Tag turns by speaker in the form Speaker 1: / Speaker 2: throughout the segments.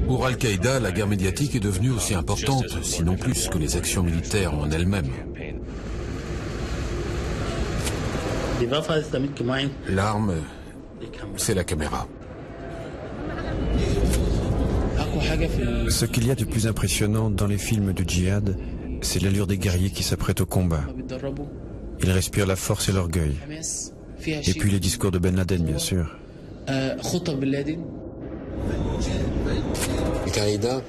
Speaker 1: Pour Al-Qaïda, la guerre médiatique est devenue aussi importante, sinon plus, que les actions militaires en elles-mêmes. L'arme, c'est la caméra.
Speaker 2: Ce qu'il y a de plus impressionnant dans les films de djihad, c'est l'allure des guerriers qui s'apprêtent au combat. Ils respirent la force et l'orgueil. Et puis les discours de Ben Laden, bien sûr.
Speaker 3: Al-Qaïda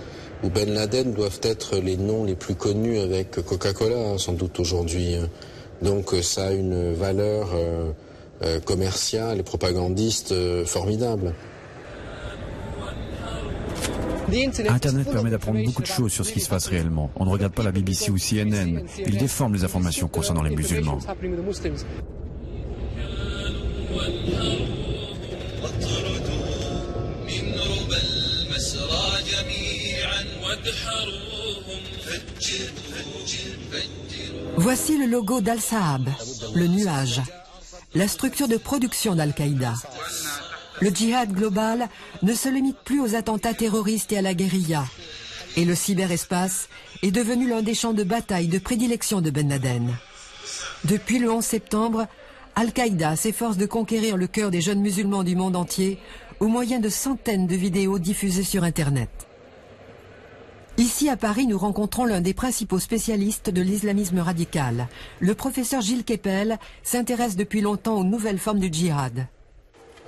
Speaker 3: ou Ben Laden doivent être les noms les plus connus avec Coca-Cola, sans doute aujourd'hui. Donc ça a une valeur commerciale et propagandiste formidable.
Speaker 2: Internet permet d'apprendre beaucoup de choses sur ce qui se passe réellement. On ne regarde pas la BBC ou CNN. Ils déforment les informations concernant les musulmans.
Speaker 4: Voici le logo d'Al-Sahab, le nuage, la structure de production d'Al-Qaïda. Le djihad global ne se limite plus aux attentats terroristes et à la guérilla. Et le cyberespace est devenu l'un des champs de bataille de prédilection de Ben Laden. Depuis le 11 septembre, Al-Qaïda s'efforce de conquérir le cœur des jeunes musulmans du monde entier au moyen de centaines de vidéos diffusées sur Internet. Ici à Paris, nous rencontrons l'un des principaux spécialistes de l'islamisme radical. Le professeur Gilles Kepel s'intéresse depuis longtemps aux nouvelles formes du djihad.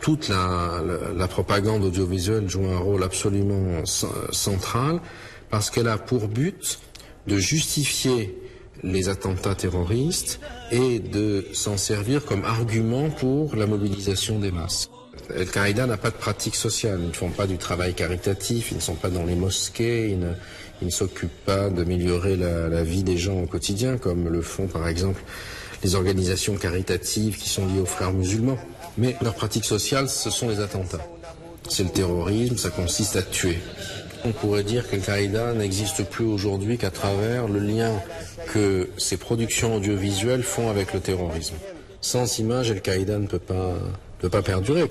Speaker 3: Toute la propagande audiovisuelle joue un rôle absolument central parce qu'elle a pour but de justifier les attentats terroristes et de s'en servir comme argument pour la mobilisation des masses. Al-Qaïda n'a pas de pratique sociale, ils ne font pas du travail caritatif, ils ne sont pas dans les mosquées, ils ne s'occupent pas d'améliorer la vie des gens au quotidien, comme le font par exemple les organisations caritatives qui sont liées aux frères musulmans. Mais leur pratique sociale, ce sont les attentats. C'est le terrorisme, ça consiste à tuer. On pourrait dire qu'Al-Qaïda n'existe plus aujourd'hui qu'à travers le lien que ces productions audiovisuelles font avec le terrorisme. Sans images, Al-Qaïda ne peut pas perdurer.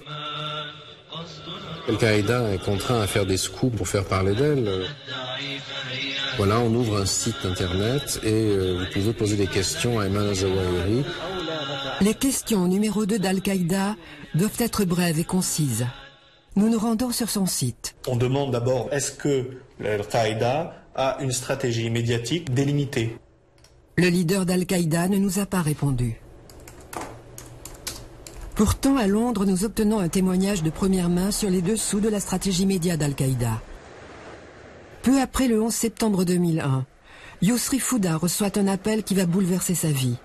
Speaker 3: Al-Qaïda est contraint à faire des scoops pour faire parler d'elle. Voilà, on ouvre un site internet et vous pouvez poser des questions à Ayman Zawahiri.
Speaker 4: Les questions numéro 2 d'Al-Qaïda doivent être brèves et concises. Nous nous rendons sur son site.
Speaker 5: On demande d'abord, est-ce que Al-Qaïda a une stratégie médiatique délimitée?
Speaker 4: Le leader d'Al-Qaïda ne nous a pas répondu. Pourtant, à Londres, nous obtenons un témoignage de première main sur les dessous de la stratégie média d'Al-Qaïda. Peu après le 11 septembre 2001, Yousri Fouda reçoit un appel qui va bouleverser sa vie.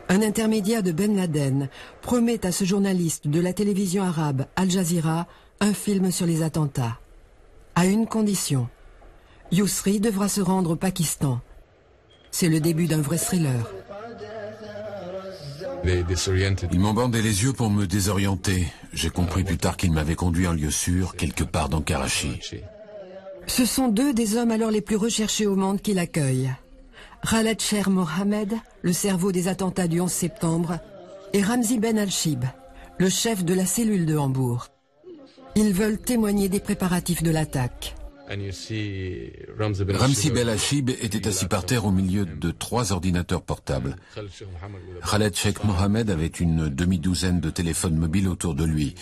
Speaker 4: Un intermédiaire de Ben Laden promet à ce journaliste de la télévision arabe Al Jazeera un film sur les attentats. À une condition. Yousri devra se rendre au Pakistan. C'est le début d'un vrai thriller.
Speaker 1: Ils m'ont bandé les yeux pour me désorienter. J'ai compris plus tard qu'ils m'avaient conduit en lieu sûr, quelque part dans Karachi.
Speaker 4: Ce sont deux des hommes alors les plus recherchés au monde qui l'accueillent. Khaled Sher Mohammed, le cerveau des attentats du 11 septembre, et Ramzi Ben Al-Shib, le chef de la cellule de Hambourg. Ils veulent témoigner des préparatifs de l'attaque.
Speaker 1: Ramzi Ben Al-Shib était assis par terre au milieu de 3 ordinateurs portables. Khaled Sheikh Mohammed avait une demi-douzaine de téléphones mobiles autour de lui.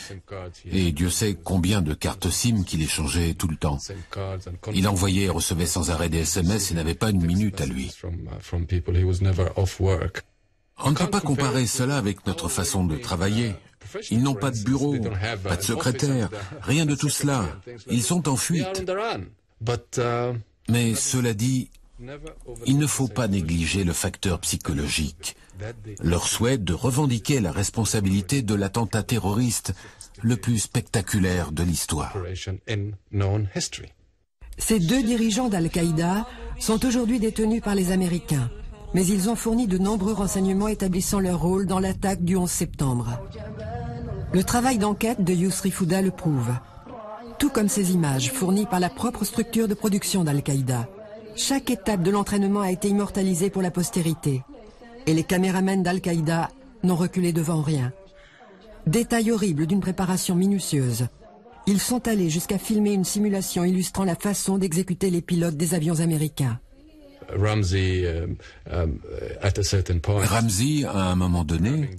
Speaker 1: Et Dieu sait combien de cartes SIM qu'il échangeait tout le temps. Il envoyait et recevait sans arrêt des SMS et n'avait pas une minute à lui. On ne peut pas comparer cela avec notre façon de travailler. Ils n'ont pas de bureau, pas de secrétaire, rien de tout cela. Ils sont en fuite. Mais cela dit, il ne faut pas négliger le facteur psychologique. Leur souhait de revendiquer la responsabilité de l'attentat terroriste le plus spectaculaire de l'histoire.
Speaker 4: Ces deux dirigeants d'Al-Qaïda sont aujourd'hui détenus par les Américains. Mais ils ont fourni de nombreux renseignements établissant leur rôle dans l'attaque du 11 septembre. Le travail d'enquête de Yousri Fouda le prouve. Tout comme ces images fournies par la propre structure de production d'Al-Qaïda. Chaque étape de l'entraînement a été immortalisée pour la postérité. Et les caméramens d'Al-Qaïda n'ont reculé devant rien. Détail horrible d'une préparation minutieuse. Ils sont allés jusqu'à filmer une simulation illustrant la façon d'exécuter les pilotes des avions américains.
Speaker 1: Ramzi, à un moment donné,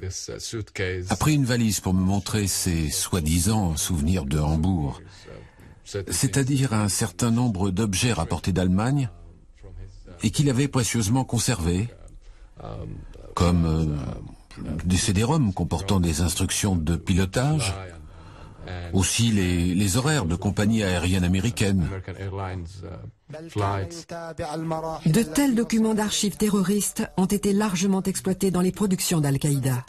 Speaker 1: a pris une valise pour me montrer ses soi-disant souvenirs de Hambourg, c'est-à-dire un certain nombre d'objets rapportés d'Allemagne et qu'il avait précieusement conservés, comme des CD-ROM comportant des instructions de pilotage, aussi les horaires de compagnies aériennes américaines.
Speaker 4: De tels documents d'archives terroristes ont été largement exploités dans les productions d'Al-Qaïda.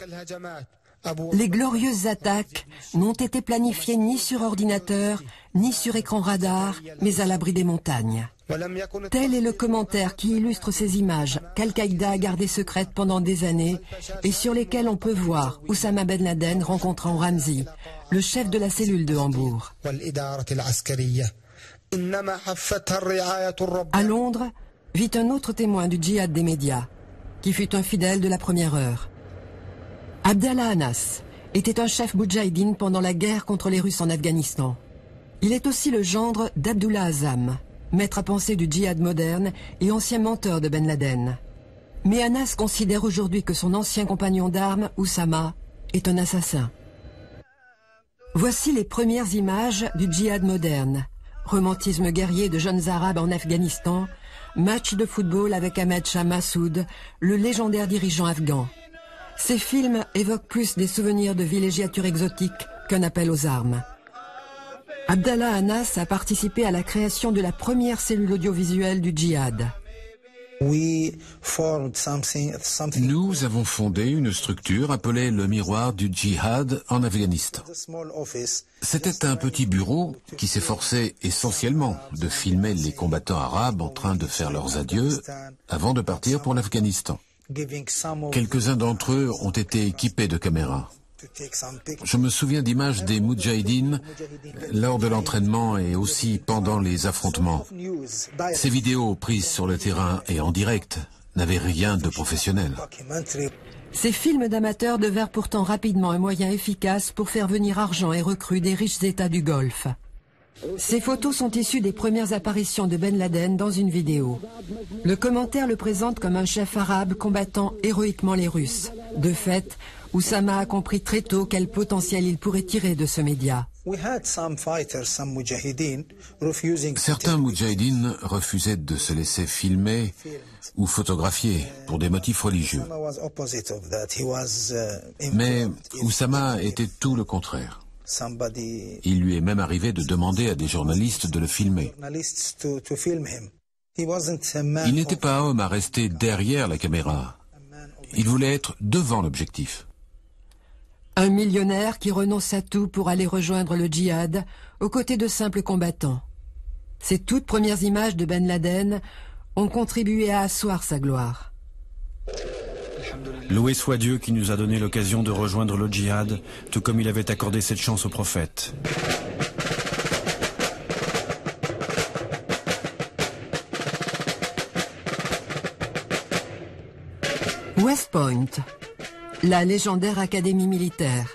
Speaker 4: Les glorieuses attaques n'ont été planifiées ni sur ordinateur, ni sur écran radar, mais à l'abri des montagnes. Tel est le commentaire qui illustre ces images qu'Al-Qaïda a gardées secrètes pendant des années et sur lesquelles on peut voir Oussama Ben Laden rencontrant Ramzi, le chef de la cellule de Hambourg. À Londres, vit un autre témoin du djihad des médias, qui fut un fidèle de la première heure. Abdallah Anas était un chef moudjahidine pendant la guerre contre les Russes en Afghanistan. Il est aussi le gendre d'Abdullah Azzam, maître à penser du djihad moderne et ancien mentor de Ben Laden. Mais Anas considère aujourd'hui que son ancien compagnon d'armes, Oussama, est un assassin. Voici les premières images du djihad moderne. Romantisme guerrier de jeunes arabes en Afghanistan, match de football avec Ahmed Shah Massoud, le légendaire dirigeant afghan. Ces films évoquent plus des souvenirs de villégiature exotique qu'un appel aux armes. Abdallah Anas a participé à la création de la première cellule audiovisuelle du djihad.
Speaker 1: Nous avons fondé une structure appelée le Miroir du Djihad en Afghanistan. C'était un petit bureau qui s'efforçait essentiellement de filmer les combattants arabes en train de faire leurs adieux avant de partir pour l'Afghanistan. Quelques-uns d'entre eux ont été équipés de caméras. Je me souviens d'images des moudjahidines lors de l'entraînement et aussi pendant les affrontements. Ces vidéos prises sur le terrain et en direct n'avaient rien de professionnel.
Speaker 4: Ces films d'amateurs devinrent pourtant rapidement un moyen efficace pour faire venir argent et recrues des riches États du Golfe. Ces photos sont issues des premières apparitions de Ben Laden dans une vidéo. Le commentaire le présente comme un chef arabe combattant héroïquement les Russes. De fait, Oussama a compris très tôt quel potentiel il pourrait tirer de ce média.
Speaker 1: Certains moudjahidines refusaient de se laisser filmer ou photographier pour des motifs religieux. Mais Oussama était tout le contraire. Il lui est même arrivé de demander à des journalistes de le filmer. Il n'était pas un homme à rester derrière la caméra. Il voulait être devant l'objectif.
Speaker 4: Un millionnaire qui renonce à tout pour aller rejoindre le djihad aux côtés de simples combattants. Ces toutes premières images de Ben Laden ont contribué à asseoir sa gloire.
Speaker 2: Loué soit Dieu qui nous a donné l'occasion de rejoindre le djihad, tout comme il avait accordé cette chance au prophète.
Speaker 4: West Point, la légendaire académie militaire.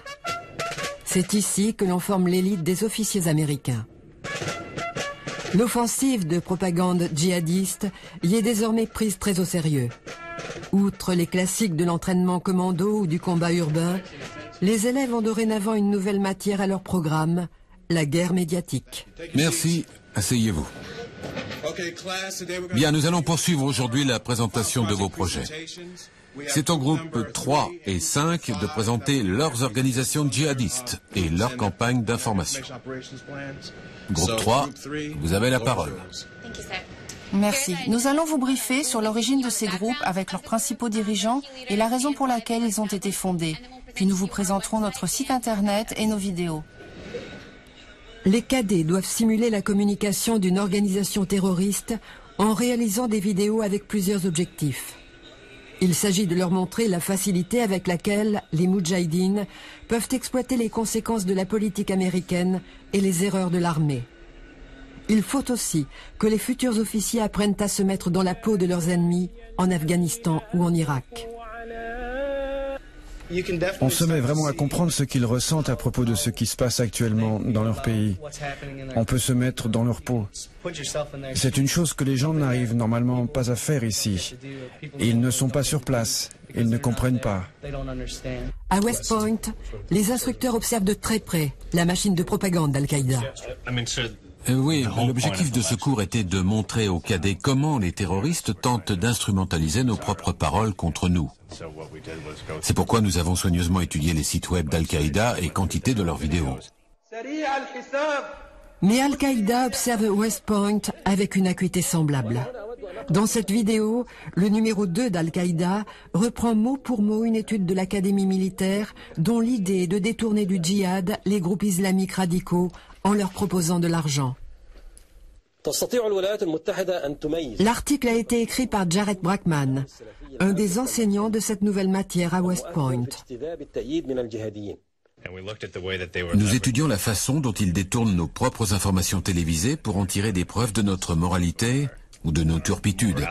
Speaker 4: C'est ici que l'on forme l'élite des officiers américains. L'offensive de propagande djihadiste y est désormais prise très au sérieux. Outre les classiques de l'entraînement commando ou du combat urbain, les élèves ont dorénavant une nouvelle matière à leur programme, la guerre médiatique.
Speaker 1: Merci, asseyez-vous. Bien, nous allons poursuivre aujourd'hui la présentation de vos projets. C'est au groupe 3 et 5 de présenter leurs organisations djihadistes et leurs campagnes d'information. Groupe 3, vous avez la parole.
Speaker 6: Merci. Nous allons vous briefer sur l'origine de ces groupes avec leurs principaux dirigeants et la raison pour laquelle ils ont été fondés. Puis nous vous présenterons notre site internet et nos vidéos.
Speaker 4: Les cadets doivent simuler la communication d'une organisation terroriste en réalisant des vidéos avec plusieurs objectifs. Il s'agit de leur montrer la facilité avec laquelle les moudjahidines peuvent exploiter les conséquences de la politique américaine et les erreurs de l'armée. Il faut aussi que les futurs officiers apprennent à se mettre dans la peau de leurs ennemis en Afghanistan ou en Irak.
Speaker 2: On se met vraiment à comprendre ce qu'ils ressentent à propos de ce qui se passe actuellement dans leur pays. On peut se mettre dans leur peau. C'est une chose que les gens n'arrivent normalement pas à faire ici. Ils ne sont pas sur place. Ils ne comprennent pas.
Speaker 4: À West Point, les instructeurs observent de très près la machine de propagande d'Al-Qaïda.
Speaker 1: Oui, l'objectif de ce cours était de montrer aux cadets comment les terroristes tentent d'instrumentaliser nos propres paroles contre nous. C'est pourquoi nous avons soigneusement étudié les sites web d'Al-Qaïda et quantité de leurs vidéos.
Speaker 4: Mais Al-Qaïda observe West Point avec une acuité semblable. Dans cette vidéo, le numéro 2 d'Al-Qaïda reprend mot pour mot une étude de l'Académie militaire dont l'idée est de détourner du djihad les groupes islamiques radicaux en leur proposant de l'argent. L'article a été écrit par Jared Brackman, un des enseignants de cette nouvelle matière à West Point.
Speaker 1: Nous étudions la façon dont ils détournent nos propres informations télévisées pour en tirer des preuves de notre moralité ou de nos turpitudes,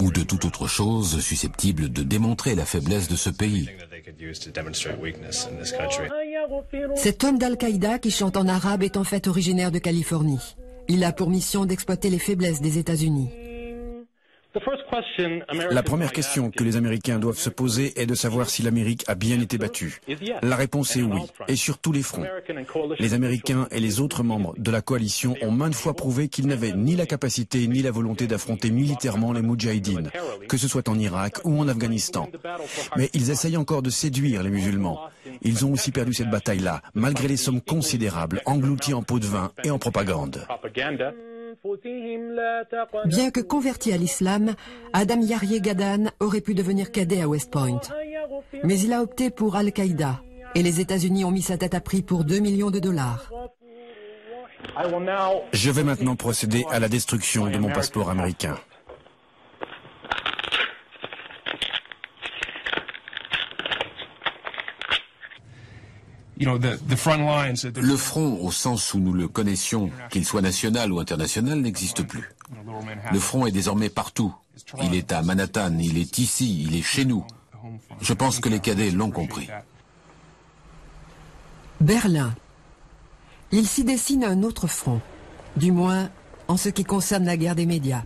Speaker 1: ou de toute autre chose susceptible de démontrer la faiblesse de ce pays.
Speaker 4: Cet homme d'Al-Qaïda qui chante en arabe est en fait originaire de Californie. Il a pour mission d'exploiter les faiblesses des États-Unis.
Speaker 2: La première question que les Américains doivent se poser est de savoir si l'Amérique a bien été battue. La réponse est oui, et sur tous les fronts. Les Américains et les autres membres de la coalition ont maintes fois prouvé qu'ils n'avaient ni la capacité ni la volonté d'affronter militairement les Moudjahidines, que ce soit en Irak ou en Afghanistan. Mais ils essayent encore de séduire les musulmans. Ils ont aussi perdu cette bataille-là, malgré les sommes considérables englouties en pots de vin et en propagande.
Speaker 4: Bien que converti à l'islam, Adam Yaryeh Gadan aurait pu devenir cadet à West Point. Mais il a opté pour Al-Qaïda et les États-Unis ont mis sa tête à prix pour 2 millions de dollars.
Speaker 2: Je vais maintenant procéder à la destruction de mon passeport américain.
Speaker 1: Le front, au sens où nous le connaissions, qu'il soit national ou international, n'existe plus. Le front est désormais partout. Il est à Manhattan, il est ici, il est chez nous. Je pense que les cadets l'ont compris.
Speaker 4: Berlin. Il s'y dessine un autre front, du moins en ce qui concerne la guerre des médias.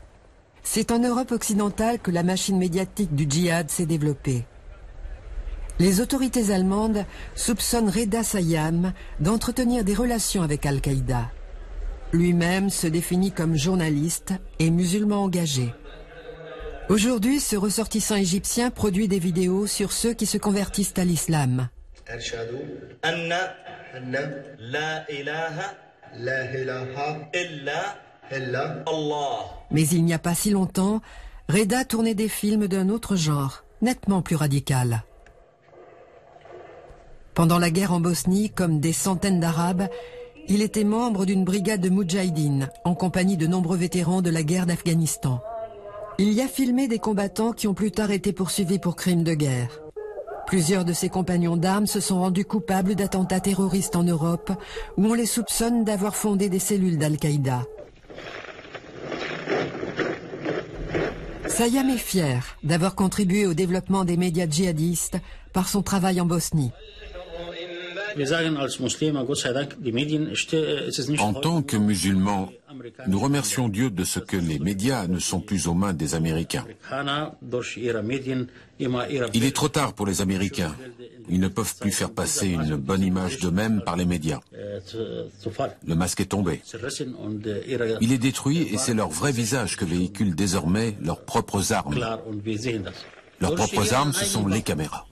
Speaker 4: C'est en Europe occidentale que la machine médiatique du djihad s'est développée. Les autorités allemandes soupçonnent Reda Sayam d'entretenir des relations avec Al-Qaïda. Lui-même se définit comme journaliste et musulman engagé. Aujourd'hui, ce ressortissant égyptien produit des vidéos sur ceux qui se convertissent à l'islam. Mais il n'y a pas si longtemps, Reda tournait des films d'un autre genre, nettement plus radical. Pendant la guerre en Bosnie, comme des centaines d'Arabes, il était membre d'une brigade de Moudjahidines, en compagnie de nombreux vétérans de la guerre d'Afghanistan. Il y a filmé des combattants qui ont plus tard été poursuivis pour crimes de guerre. Plusieurs de ses compagnons d'armes se sont rendus coupables d'attentats terroristes en Europe, où on les soupçonne d'avoir fondé des cellules d'Al-Qaïda. Sayam est fier d'avoir contribué au développement des médias djihadistes par son travail en Bosnie.
Speaker 1: En tant que musulmans, nous remercions Dieu de ce que les médias ne sont plus aux mains des Américains. Il est trop tard pour les Américains. Ils ne peuvent plus faire passer une bonne image d'eux-mêmes par les médias. Le masque est tombé. Il est détruit et c'est leur vrai visage que véhiculent désormais leurs propres armes. Leurs propres armes, ce sont les caméras.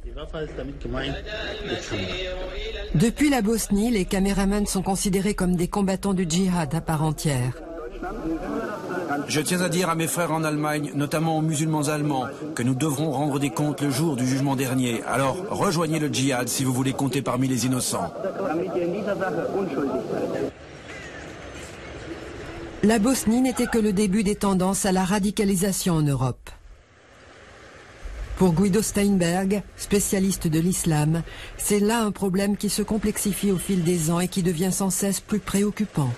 Speaker 4: Depuis la Bosnie, les caméramans sont considérés comme des combattants du djihad à part entière.
Speaker 2: Je tiens à dire à mes frères en Allemagne, notamment aux musulmans allemands, que nous devrons rendre des comptes le jour du jugement dernier. Alors, rejoignez le djihad si vous voulez compter parmi les innocents.
Speaker 4: La Bosnie n'était que le début des tendances à la radicalisation en Europe. Pour Guido Steinberg, spécialiste de l'islam, c'est là un problème qui se complexifie au fil des ans et qui devient sans cesse plus préoccupant.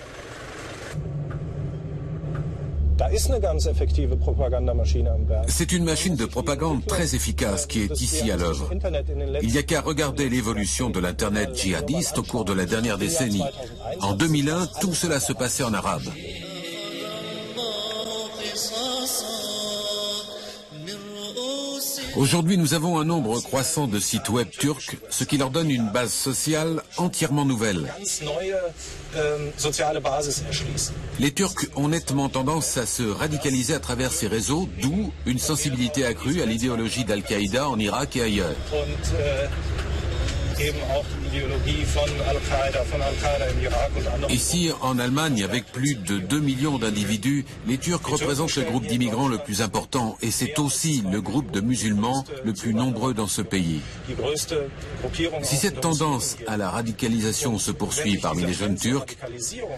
Speaker 1: C'est une machine de propagande très efficace qui est ici à l'œuvre. Il n'y a qu'à regarder l'évolution de l'Internet djihadiste au cours de la dernière décennie. En 2001, tout cela se passait en arabe. Aujourd'hui, nous avons un nombre croissant de sites web turcs, ce qui leur donne une base sociale entièrement nouvelle. Les Turcs ont nettement tendance à se radicaliser à travers ces réseaux, d'où une sensibilité accrue à l'idéologie d'Al-Qaïda en Irak et ailleurs. Ici, en Allemagne, avec plus de 2 millions d'individus, les Turcs représentent le groupe d'immigrants le plus important et c'est aussi le groupe de musulmans le plus nombreux dans ce pays. Si cette tendance à la radicalisation se poursuit parmi les jeunes Turcs,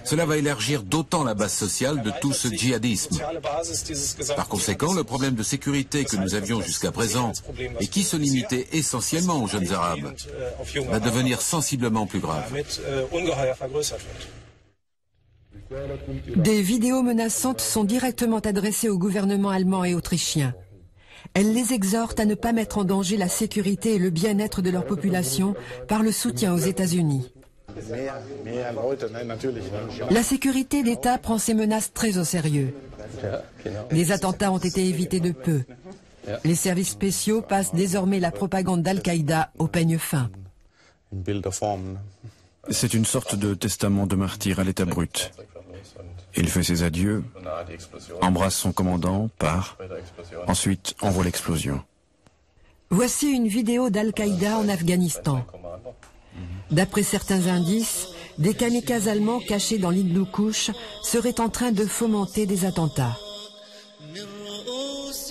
Speaker 1: cela va élargir d'autant la base sociale de tout ce djihadisme. Par conséquent, le problème de sécurité que nous avions jusqu'à présent et qui se limitait essentiellement aux jeunes Arabes va devenir sensiblement plus grave.
Speaker 4: Des vidéos menaçantes sont directement adressées au gouvernement allemand et autrichien. Elles les exhortent à ne pas mettre en danger la sécurité et le bien-être de leur population par le soutien aux États-Unis. La sécurité d'État prend ces menaces très au sérieux. Les attentats ont été évités de peu. Les services spéciaux passent désormais la propagande d'Al-Qaïda au peigne fin.
Speaker 2: C'est une sorte de testament de martyr à l'état brut. Il fait ses adieux, embrasse son commandant, part, ensuite envoie l'explosion.
Speaker 4: Voici une vidéo d'Al-Qaïda en Afghanistan. D'après certains indices, des kamikazes allemands cachés dans l'Hindou Kush seraient en train de fomenter des attentats.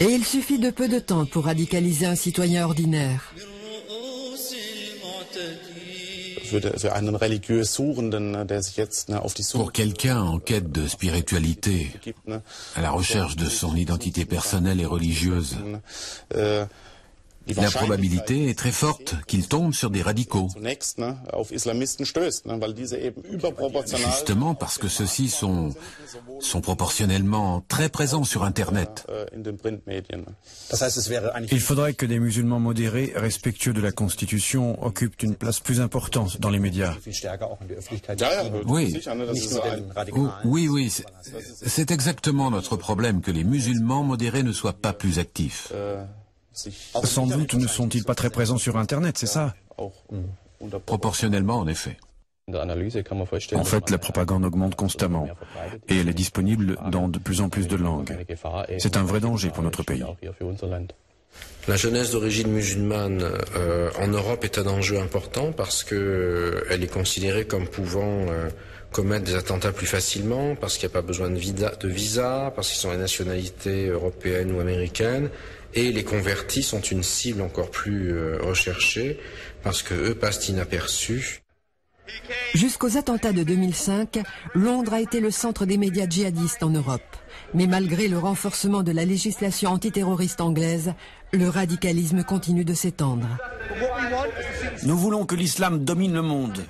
Speaker 4: Et il suffit de peu de temps pour radicaliser un citoyen ordinaire.
Speaker 1: Pour quelqu'un en quête de spiritualité, à la recherche de son identité personnelle et religieuse, la probabilité est très forte qu'il tombe sur des radicaux. Justement parce que ceux-ci sont proportionnellement très présents sur Internet.
Speaker 2: Il faudrait que des musulmans modérés, respectueux de la Constitution, occupent une place plus importante dans les médias. Oui, c'est exactement notre problème, que les musulmans modérés ne soient pas plus actifs. Sans doute ne sont-ils pas très présents sur Internet, c'est ça?
Speaker 1: Proportionnellement, en effet.
Speaker 2: En fait, la propagande augmente constamment et elle est disponible dans de plus en plus de langues. C'est un vrai danger pour notre pays.
Speaker 3: La jeunesse d'origine musulmane en Europe est un enjeu important parce qu'elle est considérée comme pouvant commettre des attentats plus facilement, parce qu'il n'y a pas besoin de visa, parce qu'ils ont une nationalité européenne ou américaine. Et les convertis sont une cible encore plus recherchée parce qu'eux passent inaperçus.
Speaker 4: Jusqu'aux attentats de 2005, Londres a été le centre des médias djihadistes en Europe. Mais malgré le renforcement de la législation antiterroriste anglaise, le radicalisme continue de s'étendre.
Speaker 2: Nous voulons que l'islam domine le monde.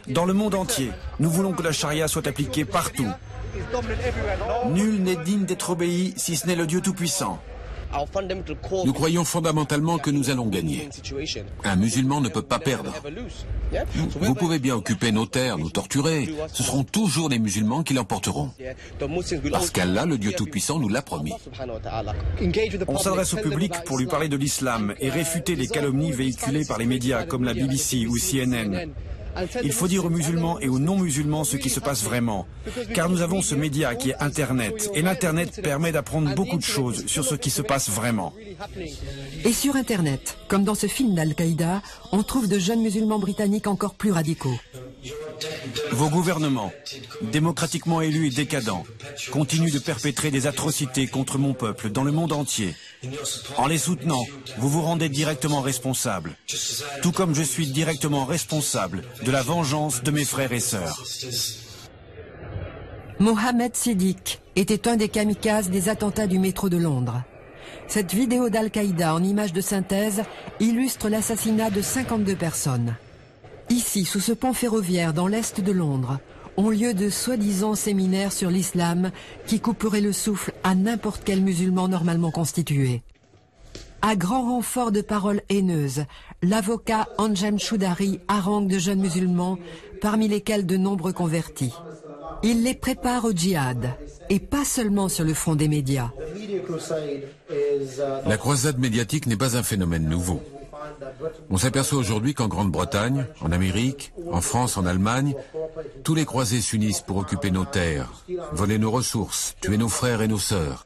Speaker 2: Dans le monde entier, nous voulons que la charia soit appliquée partout. Nul n'est digne d'être obéi si ce n'est le Dieu Tout-Puissant.
Speaker 1: Nous croyons fondamentalement que nous allons gagner. Un musulman ne peut pas perdre. Vous pouvez bien occuper nos terres, nous torturer. Ce seront toujours les musulmans qui l'emporteront. Parce qu'Allah, le Dieu Tout-Puissant, nous l'a promis.
Speaker 2: On s'adresse au public pour lui parler de l'islam et réfuter les calomnies véhiculées par les médias comme la BBC ou CNN. Il faut dire aux musulmans et aux non-musulmans ce qui se passe vraiment, car nous avons ce média qui est Internet, et l'Internet permet d'apprendre beaucoup de choses sur ce qui se passe vraiment.
Speaker 4: Et sur Internet, comme dans ce film d'Al-Qaïda, on trouve de jeunes musulmans britanniques encore plus radicaux.
Speaker 2: Vos gouvernements, démocratiquement élus et décadents, continuent de perpétrer des atrocités contre mon peuple dans le monde entier. En les soutenant, vous vous rendez directement responsable, tout comme je suis directement responsable de la vengeance de mes frères et sœurs.
Speaker 4: Mohamed Siddiq était un des kamikazes des attentats du métro de Londres. Cette vidéo d'Al-Qaïda en images de synthèse illustre l'assassinat de 52 personnes. Ici, sous ce pont ferroviaire dans l'est de Londres, ont lieu de soi-disant séminaires sur l'islam qui couperaient le souffle à n'importe quel musulman normalement constitué. À grand renfort de paroles haineuses, l'avocat Anjem Choudary harangue de jeunes musulmans, parmi lesquels de nombreux convertis. Il les prépare au djihad, et pas seulement sur le front des médias.
Speaker 1: La croisade médiatique n'est pas un phénomène nouveau. On s'aperçoit aujourd'hui qu'en Grande-Bretagne, en Amérique, en France, en Allemagne, tous les croisés s'unissent pour occuper nos terres, voler nos ressources, tuer nos frères et nos sœurs.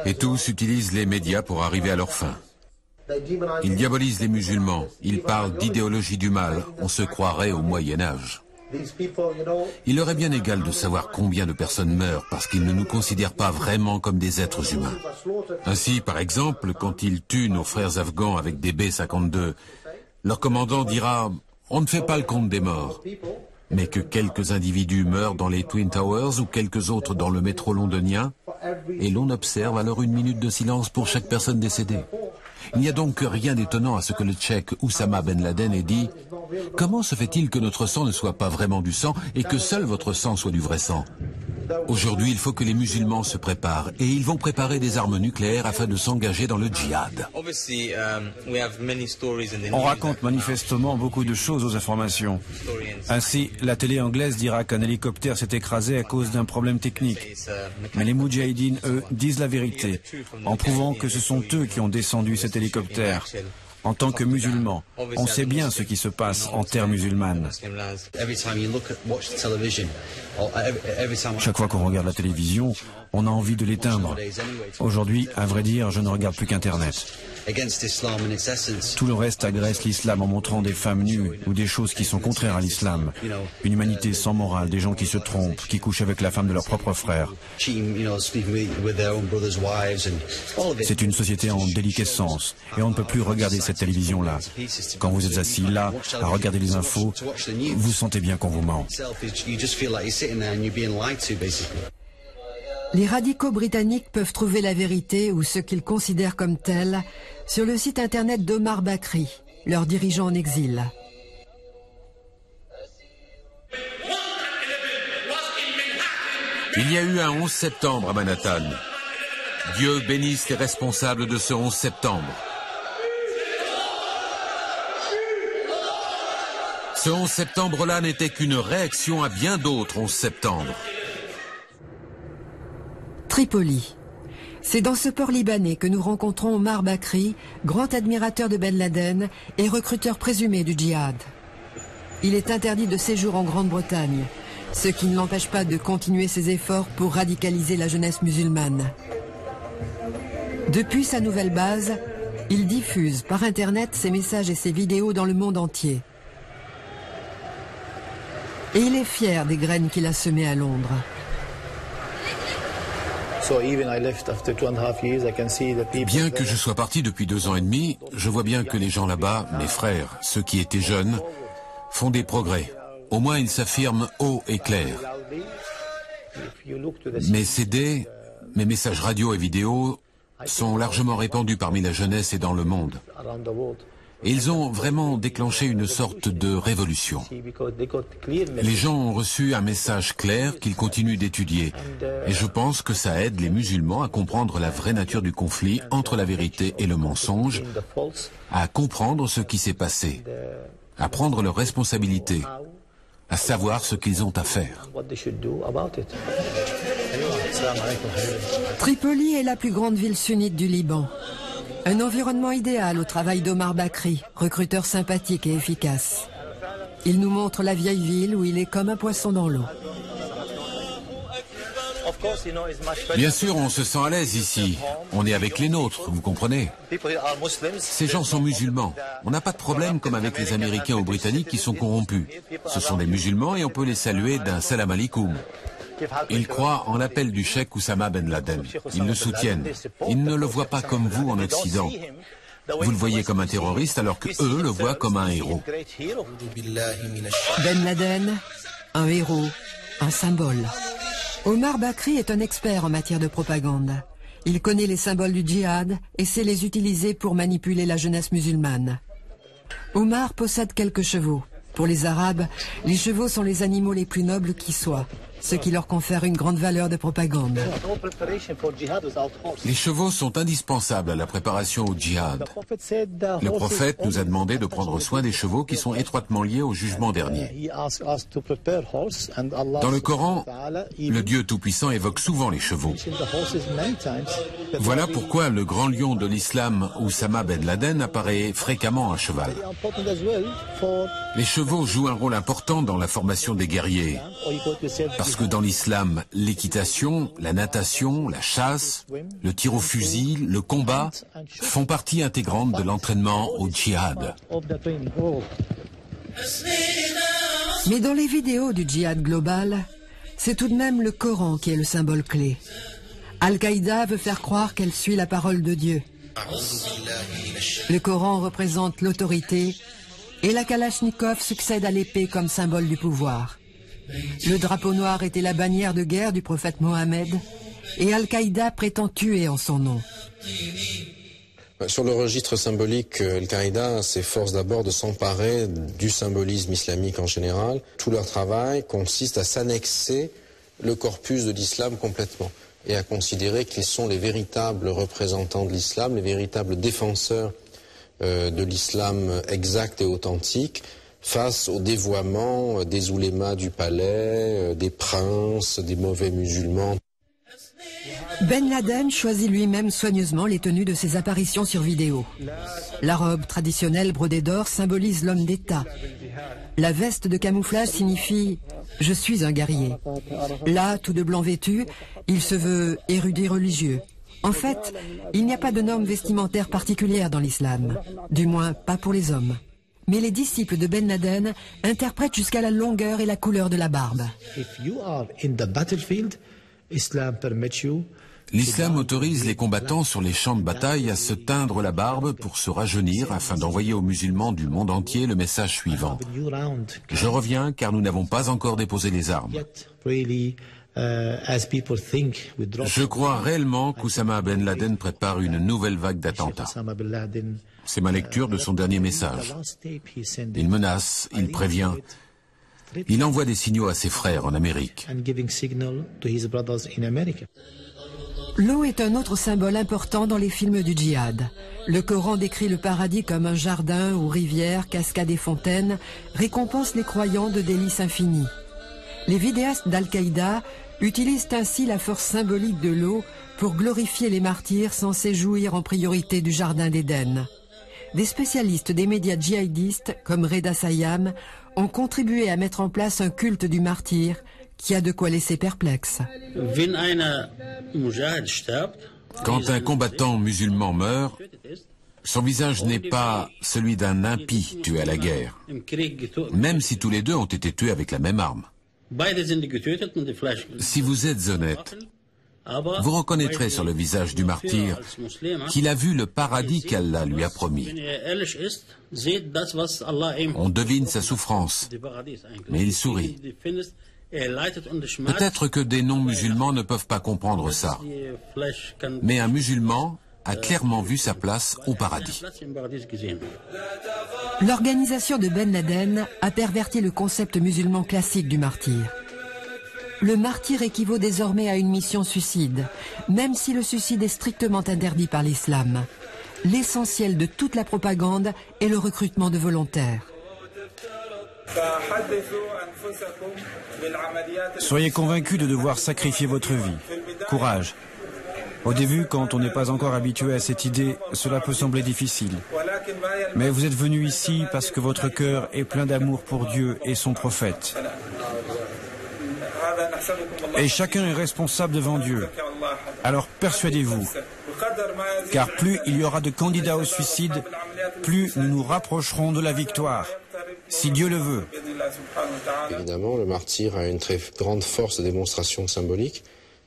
Speaker 1: Et tous utilisent les médias pour arriver à leur fin. Ils diabolisent les musulmans, ils parlent d'idéologie du mal, on se croirait au Moyen-Âge. Il leur est bien égal de savoir combien de personnes meurent parce qu'ils ne nous considèrent pas vraiment comme des êtres humains. Ainsi, par exemple, quand ils tuent nos frères afghans avec des B-52, leur commandant dira « On ne fait pas le compte des morts ». Mais que quelques individus meurent dans les Twin Towers ou quelques autres dans le métro londonien, et l'on observe alors une minute de silence pour chaque personne décédée. Il n'y a donc rien d'étonnant à ce que le Tchèque Oussama Ben Laden ait dit « Comment se fait-il que notre sang ne soit pas vraiment du sang et que seul votre sang soit du vrai sang ?» Aujourd'hui, il faut que les musulmans se préparent et ils vont préparer des armes nucléaires afin de s'engager dans le djihad.
Speaker 2: On raconte manifestement beaucoup de choses aux informations. Ainsi, la télé anglaise dira qu'un hélicoptère s'est écrasé à cause d'un problème technique. Mais les Moudjahidines, eux, disent la vérité, en prouvant que ce sont eux qui ont descendu cet hélicoptère. En tant que musulmans, on sait bien ce qui se passe en terre musulmane. Chaque fois qu'on regarde la télévision, on a envie de l'éteindre. Aujourd'hui, à vrai dire, je ne regarde plus qu'Internet. Tout le reste agresse l'islam en montrant des femmes nues ou des choses qui sont contraires à l'islam. Une humanité sans morale, des gens qui se trompent, qui couchent avec la femme de leur propre frère. C'est une société en déliquescence et on ne peut plus regarder cette télévision-là. Quand vous êtes assis là, à regarder les infos, vous sentez bien qu'on vous ment.
Speaker 4: Les radicaux britanniques peuvent trouver la vérité ou ce qu'ils considèrent comme telle sur le site internet d'Omar Bakri, leur dirigeant en exil.
Speaker 1: Il y a eu un 11 septembre à Manhattan. Dieu bénisse les responsables de ce 11 septembre. Ce 11 septembre-là n'était qu'une réaction à bien d'autres 11 septembre.
Speaker 4: Tripoli. C'est dans ce port libanais que nous rencontrons Omar Bakri, grand admirateur de Ben Laden et recruteur présumé du djihad. Il est interdit de séjour en Grande-Bretagne, ce qui ne l'empêche pas de continuer ses efforts pour radicaliser la jeunesse musulmane. Depuis sa nouvelle base, il diffuse par Internet ses messages et ses vidéos dans le monde entier. Et il est fier des graines qu'il a semées à Londres.
Speaker 1: Bien que je sois parti depuis 2 ans et demi, je vois bien que les gens là-bas, mes frères, ceux qui étaient jeunes, font des progrès. Au moins ils s'affirment haut et clair. Mes CD, mes messages radio et vidéo sont largement répandus parmi la jeunesse et dans le monde. Et ils ont vraiment déclenché une sorte de révolution. Les gens ont reçu un message clair qu'ils continuent d'étudier. Et je pense que ça aide les musulmans à comprendre la vraie nature du conflit entre la vérité et le mensonge, à comprendre ce qui s'est passé, à prendre leurs responsabilités, à savoir ce qu'ils ont à faire.
Speaker 4: Tripoli est la plus grande ville sunnite du Liban. Un environnement idéal au travail d'Omar Bakri, recruteur sympathique et efficace. Il nous montre la vieille ville où il est comme un poisson dans l'eau.
Speaker 1: Bien sûr, on se sent à l'aise ici. On est avec les nôtres, vous comprenez? Ces gens sont musulmans. On n'a pas de problème comme avec les Américains ou Britanniques qui sont corrompus. Ce sont des musulmans et on peut les saluer d'un salam alaikum. Ils croient en l'appel du cheikh Oussama Ben Laden. Ils le soutiennent. Ils ne le voient pas comme vous en Occident. Vous le voyez comme un terroriste alors que eux le voient comme un héros.
Speaker 4: Ben Laden, un héros, un symbole. Omar Bakri est un expert en matière de propagande. Il connaît les symboles du djihad et sait les utiliser pour manipuler la jeunesse musulmane. Omar possède quelques chevaux. Pour les Arabes, les chevaux sont les animaux les plus nobles qui soient, ce qui leur confère une grande valeur de propagande.
Speaker 1: Les chevaux sont indispensables à la préparation au djihad. Le prophète nous a demandé de prendre soin des chevaux qui sont étroitement liés au jugement dernier. Dans le Coran, le Dieu Tout-Puissant évoque souvent les chevaux. Voilà pourquoi le grand lion de l'islam, Oussama Ben Laden, apparaît fréquemment à cheval. Les chevaux jouent un rôle important dans la formation des guerriers. Parce que dans l'islam, l'équitation, la natation, la chasse, le tir au fusil, le combat font partie intégrante de l'entraînement au djihad.
Speaker 4: Mais dans les vidéos du djihad global, c'est tout de même le Coran qui est le symbole clé. Al-Qaïda veut faire croire qu'elle suit la parole de Dieu. Le Coran représente l'autorité et la Kalachnikov succède à l'épée comme symbole du pouvoir. Le drapeau noir était la bannière de guerre du prophète Mohammed et Al-Qaïda prétend tuer en son nom.
Speaker 3: Sur le registre symbolique, Al-Qaïda s'efforce d'abord de s'emparer du symbolisme islamique en général. Tout leur travail consiste à s'annexer le corpus de l'islam complètement et à considérer qu'ils sont les véritables représentants de l'islam, les véritables défenseurs de l'islam exact et authentique, face au dévoiement des oulémas du palais, des princes, des mauvais musulmans.
Speaker 4: Ben Laden choisit lui-même soigneusement les tenues de ses apparitions sur vidéo. La robe traditionnelle brodée d'or symbolise l'homme d'État. La veste de camouflage signifie « je suis un guerrier ». Là, tout de blanc vêtu, il se veut érudit religieux. En fait, il n'y a pas de normes vestimentaires particulières dans l'islam, du moins pas pour les hommes. Mais les disciples de Ben Laden interprètent jusqu'à la longueur et la couleur de la barbe.
Speaker 1: L'islam autorise les combattants sur les champs de bataille à se teindre la barbe pour se rajeunir afin d'envoyer aux musulmans du monde entier le message suivant. Je reviens car nous n'avons pas encore déposé les armes. Je crois réellement qu'Oussama Ben Laden prépare une nouvelle vague d'attentats. C'est ma lecture de son dernier message. Il menace, il prévient. Il envoie des signaux à ses frères en Amérique.
Speaker 4: L'eau est un autre symbole important dans les films du djihad. Le Coran décrit le paradis comme un jardin où rivières, cascades et fontaines récompensent les croyants de délices infinies. Les vidéastes d'Al-Qaïda utilisent ainsi la force symbolique de l'eau pour glorifier les martyrs censés jouir en priorité du jardin d'Éden. Des spécialistes des médias djihadistes, comme Reda Sayam, ont contribué à mettre en place un culte du martyr qui a de quoi laisser perplexe.
Speaker 1: Quand un combattant musulman meurt, son visage n'est pas celui d'un impie tué à la guerre, même si tous les deux ont été tués avec la même arme. Si vous êtes honnête, vous reconnaîtrez sur le visage du martyr qu'il a vu le paradis qu'Allah lui a promis. On devine sa souffrance, mais il sourit. Peut-être que des non-musulmans ne peuvent pas comprendre ça, mais un musulman a clairement vu sa place au paradis.
Speaker 4: L'organisation de Ben Laden a perverti le concept musulman classique du martyr. Le martyr équivaut désormais à une mission suicide, même si le suicide est strictement interdit par l'islam. L'essentiel de toute la propagande est le recrutement de volontaires.
Speaker 2: Soyez convaincus de devoir sacrifier votre vie. Courage. Au début, quand on n'est pas encore habitué à cette idée, cela peut sembler difficile. Mais vous êtes venus ici parce que votre cœur est plein d'amour pour Dieu et son prophète. Et chacun est responsable devant Dieu. Alors persuadez-vous, car plus il y aura de candidats au suicide, plus nous nous rapprocherons de la victoire, si Dieu le veut.
Speaker 3: Évidemment, le martyr a une très grande force de démonstration symbolique,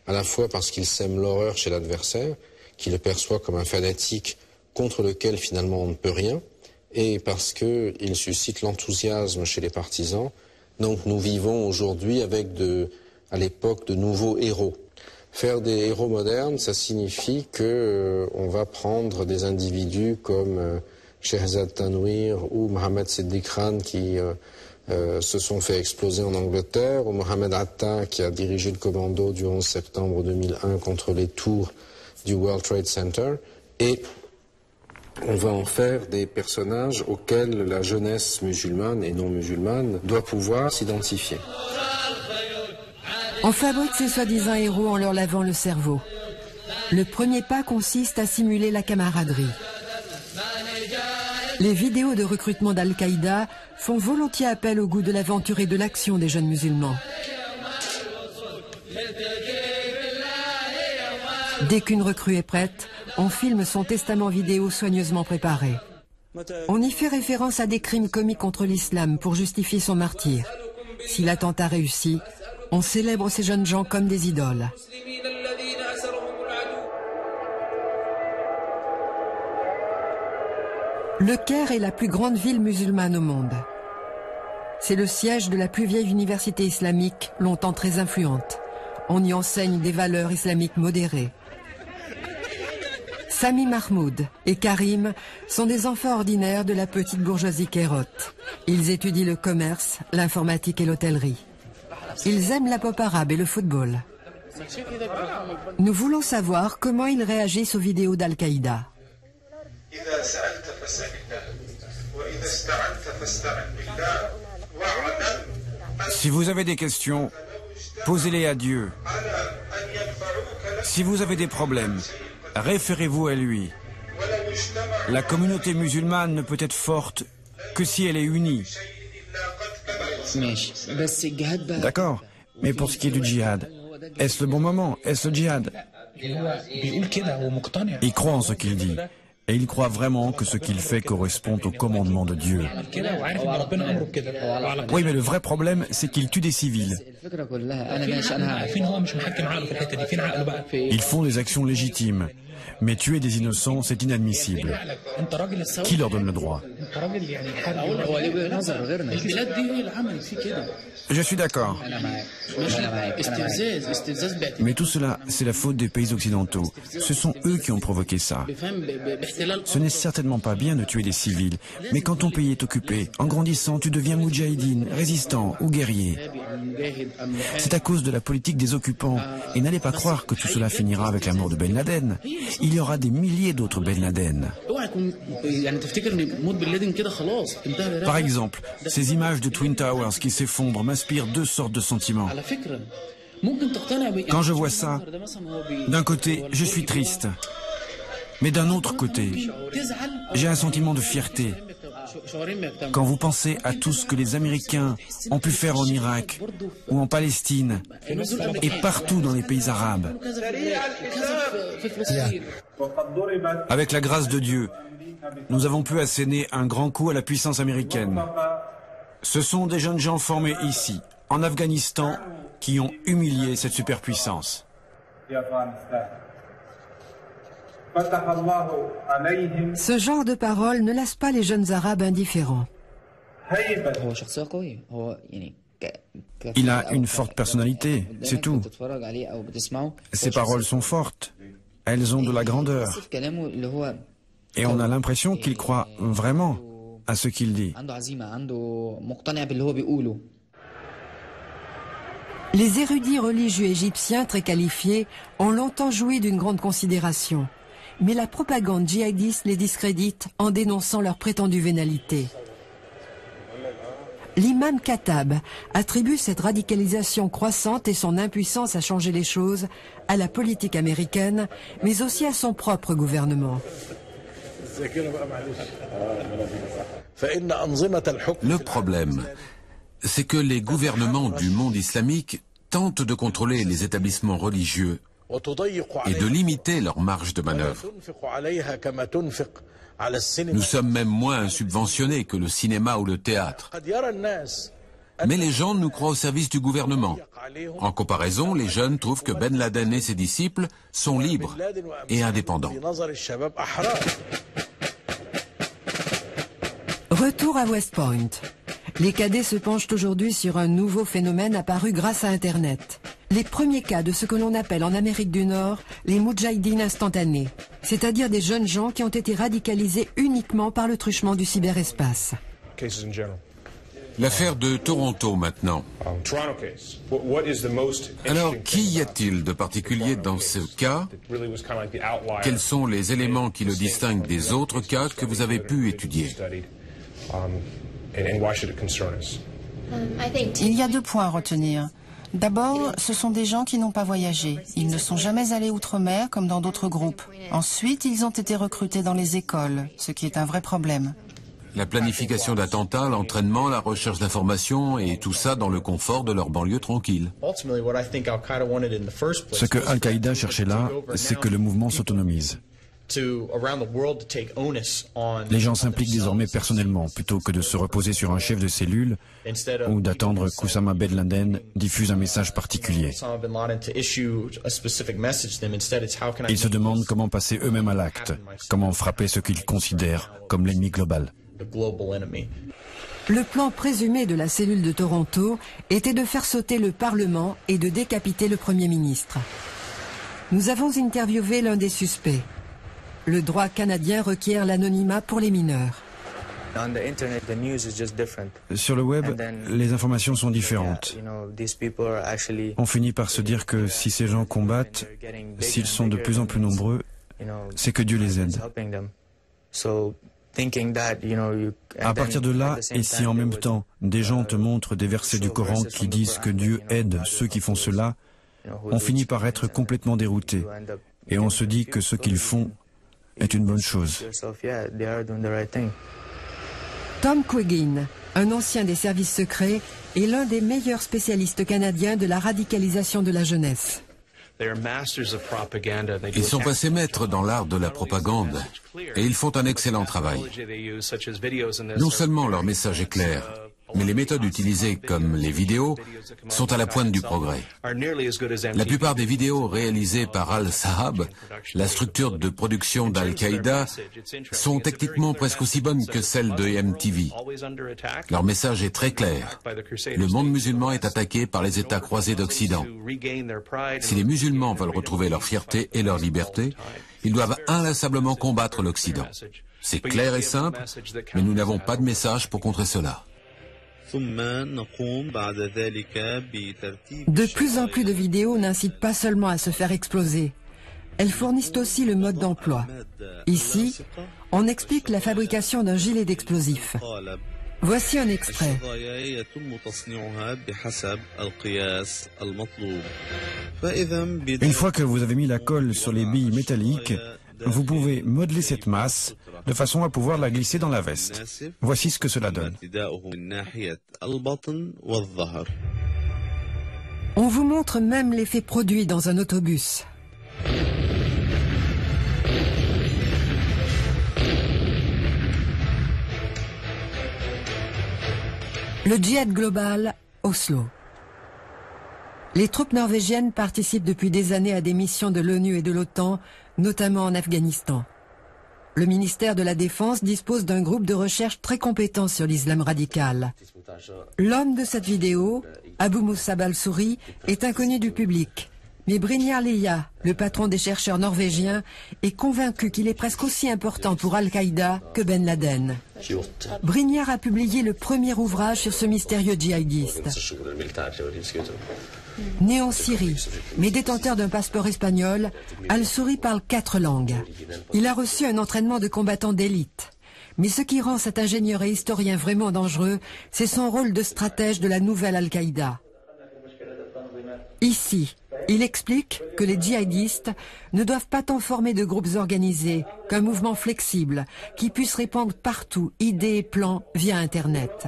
Speaker 3: à la fois parce qu'il sème l'horreur chez l'adversaire, qui le perçoit comme un fanatique contre lequel finalement on ne peut rien, et parce qu'il suscite l'enthousiasme chez les partisans. Donc nous vivons aujourd'hui avec à l'époque de nouveaux héros. Faire des héros modernes, ça signifie que on va prendre des individus comme Shehzad Tanwir ou Mohamed Siddiq Khan qui se sont fait exploser en Angleterre, ou Mohamed Atta qui a dirigé le commando du 11 septembre 2001 contre les tours du World Trade Center, et on va en faire des personnages auxquels la jeunesse musulmane et non musulmane doit pouvoir s'identifier.
Speaker 4: On fabrique ces soi-disant héros en leur lavant le cerveau. Le premier pas consiste à simuler la camaraderie. Les vidéos de recrutement d'Al-Qaïda font volontiers appel au goût de l'aventure et de l'action des jeunes musulmans. Dès qu'une recrue est prête, on filme son testament vidéo soigneusement préparé. On y fait référence à des crimes commis contre l'islam pour justifier son martyre. Si l'attentat réussit, on célèbre ces jeunes gens comme des idoles. Le Caire est la plus grande ville musulmane au monde. C'est le siège de la plus vieille université islamique, longtemps très influente. On y enseigne des valeurs islamiques modérées. Sami Mahmoud et Karim sont des enfants ordinaires de la petite bourgeoisie cairote. Ils étudient le commerce, l'informatique et l'hôtellerie. Ils aiment la pop arabe et le football. Nous voulons savoir comment ils réagissent aux vidéos d'Al-Qaïda.
Speaker 2: Si vous avez des questions, posez-les à Dieu. Si vous avez des problèmes, référez-vous à lui. La communauté musulmane ne peut être forte que si elle est unie. D'accord, mais pour ce qui est du djihad, est-ce le bon moment? Est-ce le djihad? Il croit en ce qu'il dit. Et il croit vraiment que ce qu'il fait correspond au commandement de Dieu. Oui, mais le vrai problème, c'est qu'il tue des civils. Ils font des actions légitimes. Mais tuer des innocents, c'est inadmissible. Qui leur donne le droit? Je suis d'accord. Mais tout cela, c'est la faute des pays occidentaux. Ce sont eux qui ont provoqué ça. Ce n'est certainement pas bien de tuer des civils. Mais quand ton pays est occupé, en grandissant, tu deviens moudjahidine, résistant ou guerrier. C'est à cause de la politique des occupants. Et n'allez pas croire que tout cela finira avec la mort de Ben Laden. Il y aura des milliers d'autres Ben Laden. Par exemple, ces images de Twin Towers qui s'effondrent m'inspirent deux sortes de sentiments. Quand je vois ça, d'un côté, je suis triste. Mais d'un autre côté, j'ai un sentiment de fierté. Quand vous pensez à tout ce que les Américains ont pu faire en Irak ou en Palestine et partout dans les pays arabes, avec la grâce de Dieu, nous avons pu asséner un grand coup à la puissance américaine. Ce sont des jeunes gens formés ici, en Afghanistan, qui ont humilié cette superpuissance.
Speaker 4: Ce genre de paroles ne laisse pas les jeunes Arabes indifférents.
Speaker 2: Il a une forte personnalité, c'est tout. Ses paroles sont fortes, elles ont de la grandeur. Et on a l'impression qu'il croit vraiment à ce qu'il dit.
Speaker 4: Les érudits religieux égyptiens très qualifiés ont longtemps joui d'une grande considération. Mais la propagande djihadiste les discrédite en dénonçant leur prétendue vénalité. L'imam Khattab attribue cette radicalisation croissante et son impuissance à changer les choses à la politique américaine, mais aussi à son propre gouvernement.
Speaker 1: Le problème, c'est que les gouvernements du monde islamique tentent de contrôler les établissements religieux et de limiter leur marge de manœuvre. Nous sommes même moins subventionnés que le cinéma ou le théâtre. Mais les gens nous croient au service du gouvernement. En comparaison, les jeunes trouvent que Ben Laden et ses disciples sont libres et indépendants.
Speaker 4: Retour à West Point. Les cadets se penchent aujourd'hui sur un nouveau phénomène apparu grâce à Internet. Les premiers cas de ce que l'on appelle en Amérique du Nord les moudjahidines instantanés, c'est-à-dire des jeunes gens qui ont été radicalisés uniquement par le truchement du cyberespace.
Speaker 1: L'affaire de Toronto maintenant. Alors, qu'y y a-t-il de particulier dans ce cas? Quels sont les éléments qui le distinguent des autres cas que vous avez pu étudier?
Speaker 6: Il y a 2 points à retenir. D'abord, ce sont des gens qui n'ont pas voyagé. Ils ne sont jamais allés outre-mer comme dans d'autres groupes. Ensuite, ils ont été recrutés dans les écoles, ce qui est un vrai problème.
Speaker 1: La planification d'attentats, l'entraînement, la recherche d'informations et tout ça dans le confort de leur banlieue tranquille.
Speaker 2: Ce que Al-Qaïda cherchait là, c'est que le mouvement s'autonomise. Les gens s'impliquent désormais personnellement, plutôt que de se reposer sur un chef de cellule ou d'attendre qu'Oussama Ben Laden diffuse un message particulier. Ils se demandent comment passer eux-mêmes à l'acte, comment frapper ce qu'ils considèrent comme l'ennemi global.
Speaker 4: Le plan présumé de la cellule de Toronto était de faire sauter le Parlement et de décapiter le Premier ministre. Nous avons interviewé l'un des suspects. Le droit canadien requiert l'anonymat pour les mineurs.
Speaker 2: Sur le web, les informations sont différentes. On finit par se dire que si ces gens combattent, s'ils sont de plus en plus nombreux, c'est que Dieu les aide. À partir de là, et si en même temps des gens te montrent des versets du Coran qui disent que Dieu aide ceux qui font cela, on finit par être complètement dérouté. Et on se dit que ce qu'ils font est une bonne chose.
Speaker 4: Tom Quiggin, un ancien des services secrets, est l'un des meilleurs spécialistes canadiens de la radicalisation de la jeunesse.
Speaker 1: Ils sont passés maîtres dans l'art de la propagande et ils font un excellent travail. Non seulement leur message est clair, mais les méthodes utilisées, comme les vidéos, sont à la pointe du progrès. La plupart des vidéos réalisées par Al-Sahab, la structure de production d'Al-Qaïda, sont techniquement presque aussi bonnes que celles de MTV. Leur message est très clair. Le monde musulman est attaqué par les États croisés d'Occident. Si les musulmans veulent retrouver leur fierté et leur liberté, ils doivent inlassablement combattre l'Occident. C'est clair et simple, mais nous n'avons pas de message pour contrer cela.
Speaker 4: De plus en plus de vidéos n'incitent pas seulement à se faire exploser. Elles fournissent aussi le mode d'emploi. Ici, on explique la fabrication d'un gilet d'explosifs. Voici un extrait.
Speaker 2: Une fois que vous avez mis la colle sur les billes métalliques, vous pouvez modeler cette masse de façon à pouvoir la glisser dans la veste. Voici ce que cela donne.
Speaker 4: On vous montre même l'effet produit dans un autobus. Le djihad global, Oslo. Les troupes norvégiennes participent depuis des années à des missions de l'ONU et de l'OTAN, notamment en Afghanistan. Le ministère de la Défense dispose d'un groupe de recherche très compétent sur l'islam radical. L'homme de cette vidéo, Abu Musab al-Souri, est inconnu du public. Mais Brynjar Lilja, le patron des chercheurs norvégiens, est convaincu qu'il est presque aussi important pour Al-Qaïda que Ben Laden. Brynjar a publié le premier ouvrage sur ce mystérieux djihadiste. Né en Syrie, mais détenteur d'un passeport espagnol, al-Souri parle 4 langues. Il a reçu un entraînement de combattant d'élite. Mais ce qui rend cet ingénieur et historien vraiment dangereux, c'est son rôle de stratège de la nouvelle Al-Qaïda. Ici, il explique que les djihadistes ne doivent pas tant former de groupes organisés qu'un mouvement flexible qui puisse répandre partout idées et plans via Internet.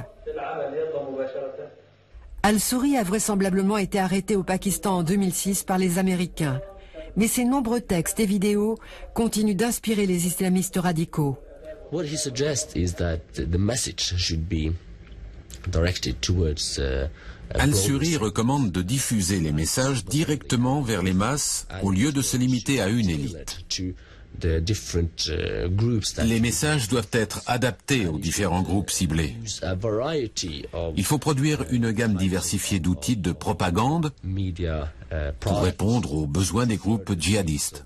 Speaker 4: Al-Souri a vraisemblablement été arrêté au Pakistan en 2006 par les Américains. Mais ses nombreux textes et vidéos continuent d'inspirer les islamistes radicaux.
Speaker 7: What he suggests is that the message should be directed towards
Speaker 1: Al-Souri recommande de diffuser les messages directement vers les masses au lieu de se limiter à une élite. Les messages doivent être adaptés aux différents groupes ciblés. Il faut produire une gamme diversifiée d'outils de propagande pour répondre aux besoins des groupes djihadistes.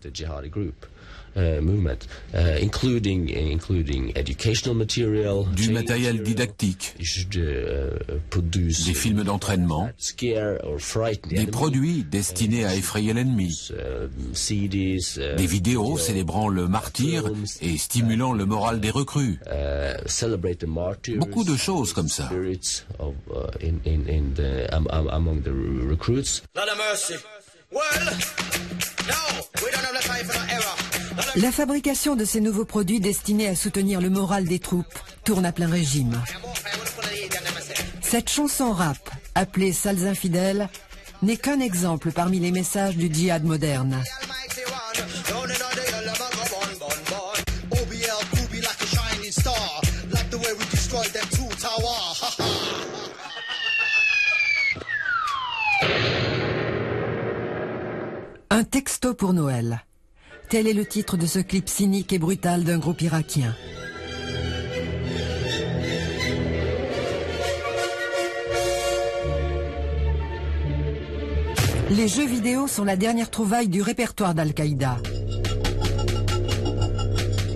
Speaker 1: Du matériel didactique, des films d'entraînement, des produits destinés à effrayer l'ennemi, des vidéos célébrant le martyr et stimulant le moral des recrues. Beaucoup de choses comme ça.
Speaker 4: La fabrication de ces nouveaux produits destinés à soutenir le moral des troupes tourne à plein régime. Cette chanson rap, appelée Salles infidèles, n'est qu'un exemple parmi les messages du djihad moderne. Un texto pour Noël. Tel est le titre de ce clip cynique et brutal d'un groupe irakien. Les jeux vidéo sont la dernière trouvaille du répertoire d'Al-Qaïda.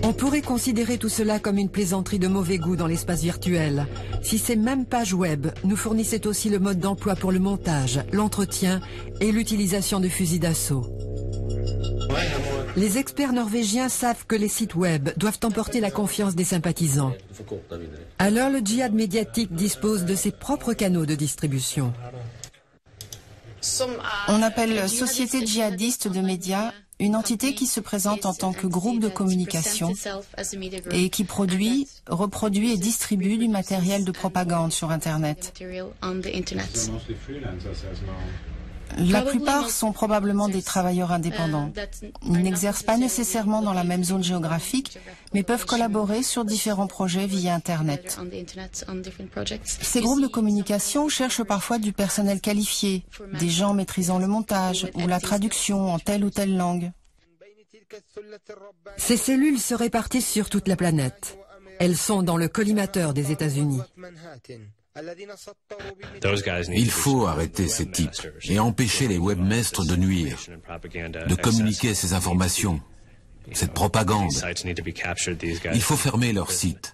Speaker 4: On pourrait considérer tout cela comme une plaisanterie de mauvais goût dans l'espace virtuel, si ces mêmes pages web nous fournissaient aussi le mode d'emploi pour le montage, l'entretien et l'utilisation de fusils d'assaut. Les experts norvégiens savent que les sites web doivent emporter la confiance des sympathisants. Alors le djihad médiatique dispose de ses propres canaux de distribution.
Speaker 6: On appelle Société djihadiste de médias une entité qui se présente en tant que groupe de communication et qui produit, reproduit et distribue du matériel de propagande sur Internet. La plupart sont probablement des travailleurs indépendants. Ils n'exercent pas nécessairement dans la même zone géographique, mais peuvent collaborer sur différents projets via Internet. Ces groupes de communication cherchent parfois du personnel qualifié, des gens maîtrisant le montage ou la traduction en telle ou telle langue.
Speaker 4: Ces cellules se répartissent sur toute la planète. Elles sont dans le collimateur des États-Unis.
Speaker 1: Il faut arrêter ces types et empêcher les webmestres de nuire, de communiquer ces informations, cette propagande. Il faut fermer leurs sites.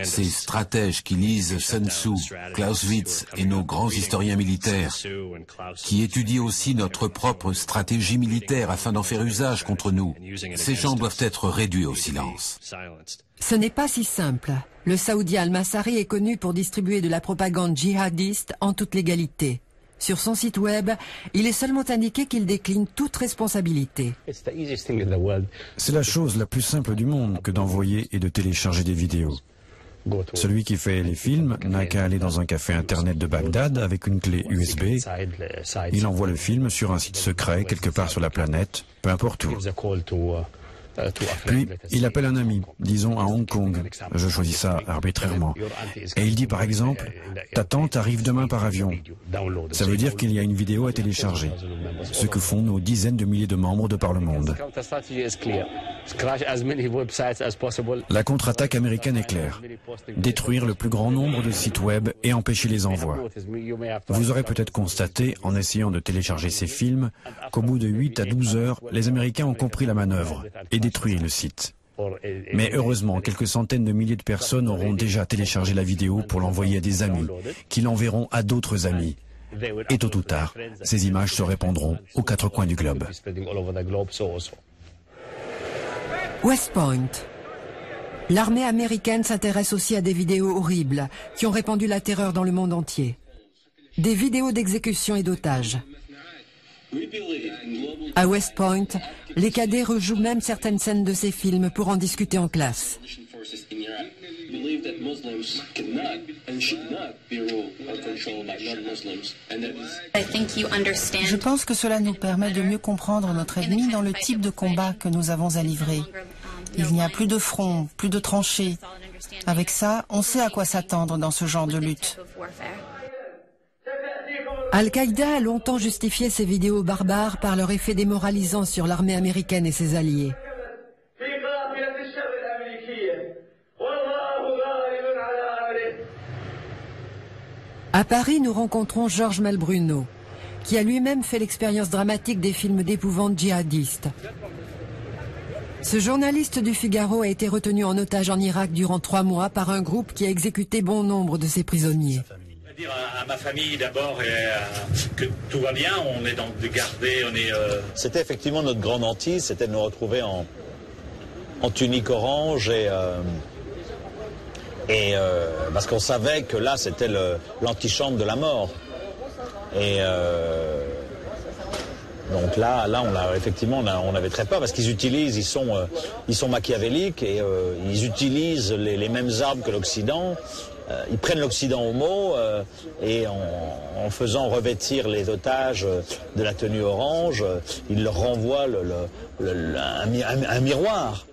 Speaker 1: Ces stratèges qui lisent Sun Tzu, Clausewitz et nos grands historiens militaires, qui étudient aussi notre propre stratégie militaire afin d'en faire usage contre nous, ces gens doivent être réduits au silence.
Speaker 4: Ce n'est pas si simple. Le Saoudien Al-Masari est connu pour distribuer de la propagande djihadiste en toute légalité. Sur son site web, il est seulement indiqué qu'il décline toute responsabilité.
Speaker 2: C'est la chose la plus simple du monde que d'envoyer et de télécharger des vidéos. Celui qui fait les films n'a qu'à aller dans un café internet de Bagdad avec une clé USB. Il envoie le film sur un site secret quelque part sur la planète, peu importe où. Puis, il appelle un ami, disons à Hong Kong, je choisis ça arbitrairement, et il dit par exemple, ta tante arrive demain par avion. Ça veut dire qu'il y a une vidéo à télécharger, ce que font nos dizaines de milliers de membres de par le monde. La contre-attaque américaine est claire, détruire le plus grand nombre de sites web et empêcher les envois. Vous aurez peut-être constaté, en essayant de télécharger ces films, qu'au bout de 8 à 12 heures, les Américains ont compris la manœuvre et détruit le site. Mais heureusement, quelques centaines de milliers de personnes auront déjà téléchargé la vidéo pour l'envoyer à des amis, qui l'enverront à d'autres amis. Et tôt ou tard, ces images se répandront aux quatre coins du globe.
Speaker 4: West Point. L'armée américaine s'intéresse aussi à des vidéos horribles qui ont répandu la terreur dans le monde entier. Des vidéos d'exécution et d'otages. À West Point, les cadets rejouent même certaines scènes de ces films pour en discuter en classe.
Speaker 6: Je pense que cela nous permet de mieux comprendre notre ennemi dans le type de combat que nous avons à livrer. Il n'y a plus de front, plus de tranchées. Avec ça, on sait à quoi s'attendre dans ce genre de lutte.
Speaker 4: Al-Qaïda a longtemps justifié ces vidéos barbares par leur effet démoralisant sur l'armée américaine et ses alliés. À Paris, nous rencontrons Georges Malbruno, qui a lui-même fait l'expérience dramatique des films d'épouvante djihadistes. Ce journaliste du Figaro a été retenu en otage en Irak durant 3 mois par un groupe qui a exécuté bon nombre de ses prisonniers.
Speaker 8: Dire à ma famille d'abord que tout va bien, on est donc gardé, on est...
Speaker 9: C'était effectivement notre grande hantise, c'était de nous retrouver en tunique orange parce qu'on savait que là c'était l'antichambre de la mort. Et donc là effectivement on avait très peur parce qu'ils utilisent, ils sont machiavéliques et ils utilisent les mêmes armes que l'Occident. Ils prennent l'Occident au mot et en faisant revêtir les otages de la tenue orange, ils leur renvoient un miroir.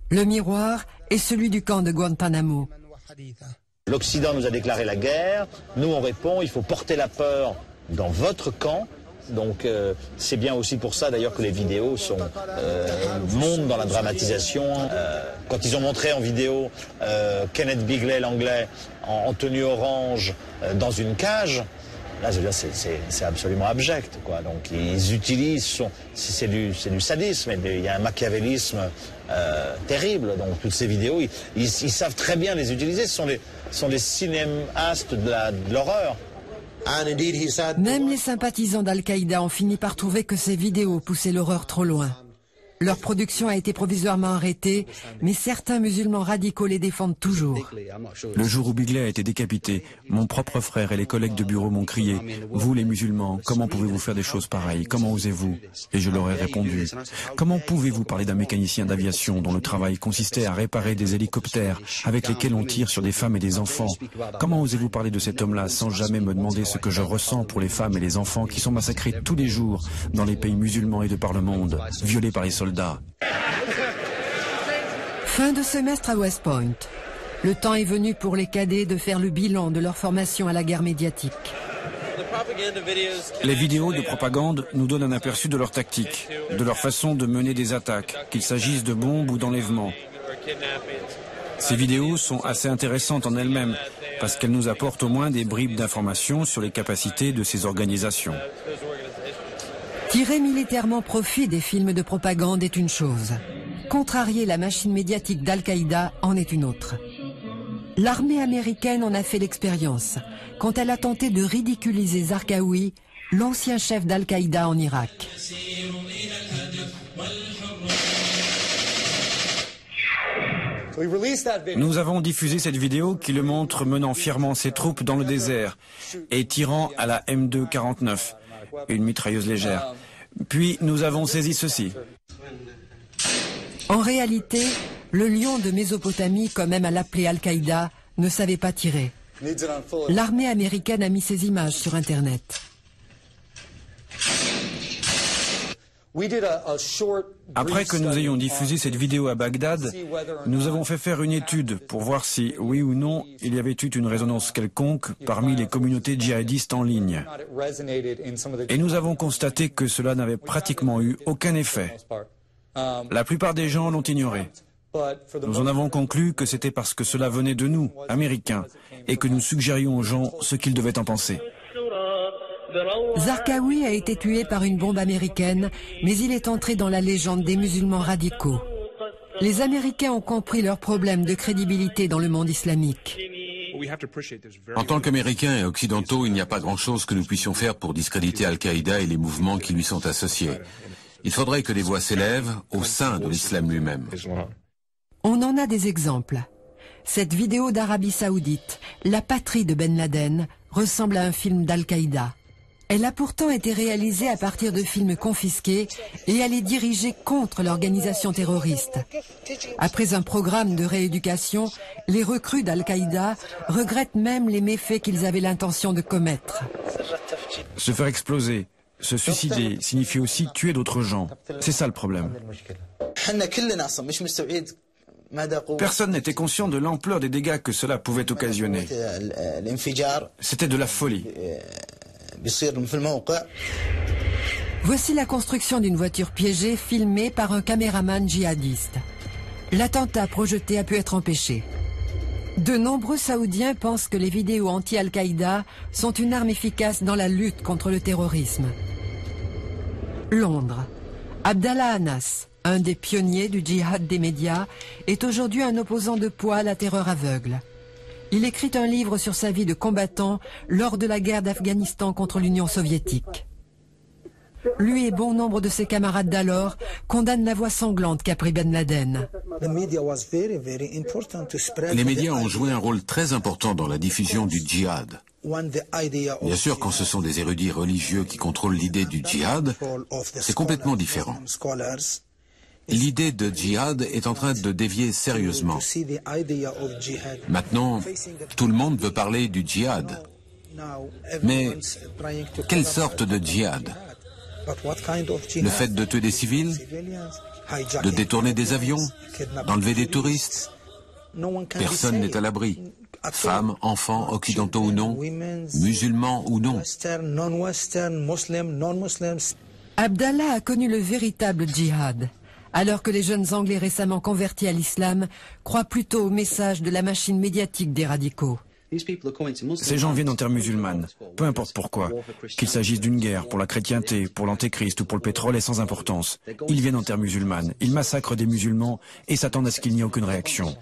Speaker 4: Le miroir est celui du camp de Guantanamo.
Speaker 9: L'Occident nous a déclaré la guerre, nous on répond, il faut porter la peur dans votre camp. Donc c'est bien aussi pour ça d'ailleurs que les vidéos montent dans la dramatisation. Quand ils ont montré en vidéo Kenneth Bigelow, l'anglais, en tenue orange dans une cage, là je veux dire c'est absolument abject, quoi. Donc ils utilisent, c'est du sadisme, il y a un machiavélisme terrible. Donc toutes ces vidéos, ils savent très bien les utiliser. Ce sont les cinéastes de l'horreur.
Speaker 4: Même les sympathisants d'Al-Qaïda ont fini par trouver que ces vidéos poussaient l'horreur trop loin. Leur production a été provisoirement arrêtée, mais certains musulmans radicaux les défendent toujours.
Speaker 2: Le jour où Bigelow a été décapité, mon propre frère et les collègues de bureau m'ont crié « Vous les musulmans, comment pouvez-vous faire des choses pareilles? Comment osez-vous » Et je leur ai répondu « Comment pouvez-vous parler d'un mécanicien d'aviation dont le travail consistait à réparer des hélicoptères avec lesquels on tire sur des femmes et des enfants? Comment osez-vous parler de cet homme-là sans jamais me demander ce que je ressens pour les femmes et les enfants qui sont massacrés tous les jours dans les pays musulmans et de par le monde, violés par les soldats? »
Speaker 4: Fin de semestre à West Point. Le temps est venu pour les cadets de faire le bilan de leur formation à la guerre médiatique.
Speaker 2: Les vidéos de propagande nous donnent un aperçu de leur tactique, de leur façon de mener des attaques, qu'il s'agisse de bombes ou d'enlèvements. Ces vidéos sont assez intéressantes en elles-mêmes, parce qu'elles nous apportent au moins des bribes d'informations sur les capacités de ces organisations.
Speaker 4: Tirer militairement profit des films de propagande est une chose. Contrarier la machine médiatique d'Al-Qaïda en est une autre. L'armée américaine en a fait l'expérience quand elle a tenté de ridiculiser Zarqawi, l'ancien chef d'Al-Qaïda en Irak.
Speaker 2: Nous avons diffusé cette vidéo qui le montre menant fièrement ses troupes dans le désert et tirant à la M249. Une mitrailleuse légère. Puis nous avons saisi ceci.
Speaker 4: En réalité, le lion de Mésopotamie, comme aime à l'appeler Al-Qaïda, ne savait pas tirer. L'armée américaine a mis ces images sur Internet.
Speaker 2: Après que nous ayons diffusé cette vidéo à Bagdad, nous avons fait faire une étude pour voir si, oui ou non, il y avait eu une résonance quelconque parmi les communautés djihadistes en ligne. Et nous avons constaté que cela n'avait pratiquement eu aucun effet. La plupart des gens l'ont ignoré. Nous en avons conclu que c'était parce que cela venait de nous, Américains, et que nous suggérions aux gens ce qu'ils devaient en penser.
Speaker 4: Zarqawi a été tué par une bombe américaine, mais il est entré dans la légende des musulmans radicaux. Les Américains ont compris leurs problèmes de crédibilité dans le monde islamique.
Speaker 1: En tant qu'Américains et Occidentaux, il n'y a pas grand-chose que nous puissions faire pour discréditer Al-Qaïda et les mouvements qui lui sont associés. Il faudrait que des voix s'élèvent au sein de l'islam lui-même.
Speaker 4: On en a des exemples. Cette vidéo d'Arabie Saoudite, la patrie de Ben Laden, ressemble à un film d'Al-Qaïda. Elle a pourtant été réalisée à partir de films confisqués et elle est dirigée contre l'organisation terroriste. Après un programme de rééducation, les recrues d'Al-Qaïda regrettent même les méfaits qu'ils avaient l'intention de commettre.
Speaker 2: Se faire exploser, se suicider signifie aussi tuer d'autres gens. C'est ça le problème. Personne n'était conscient de l'ampleur des dégâts que cela pouvait occasionner. C'était de la folie.
Speaker 4: Voici la construction d'une voiture piégée filmée par un caméraman djihadiste. L'attentat projeté a pu être empêché. De nombreux Saoudiens pensent que les vidéos anti-Al-Qaïda sont une arme efficace dans la lutte contre le terrorisme. Londres. Abdallah Anas, un des pionniers du djihad des médias, est aujourd'hui un opposant de poids à la terreur aveugle. Il écrit un livre sur sa vie de combattant lors de la guerre d'Afghanistan contre l'Union soviétique. Lui et bon nombre de ses camarades d'alors condamnent la voix sanglante qu'a pris Ben Laden.
Speaker 1: Les médias ont joué un rôle très important dans la diffusion du djihad. Bien sûr, quand ce sont des érudits religieux qui contrôlent l'idée du djihad, c'est complètement différent. L'idée de djihad est en train de dévier sérieusement. Maintenant, tout le monde veut parler du djihad. Mais quelle sorte de djihad? Le fait de tuer des civils, de détourner des avions, d'enlever des touristes. Personne n'est à l'abri. Femmes, enfants, occidentaux ou non, musulmans ou non.
Speaker 4: Abdallah a connu le véritable djihad, alors que les jeunes Anglais récemment convertis à l'islam croient plutôt au message de la machine médiatique des radicaux.
Speaker 2: Ces gens viennent en terre musulmane, peu importe pourquoi. Qu'il s'agisse d'une guerre, pour la chrétienté, pour l'antéchrist ou pour le pétrole est sans importance. Ils viennent en terre musulmane, ils massacrent des musulmans et s'attendent à ce qu'il n'y ait aucune réaction.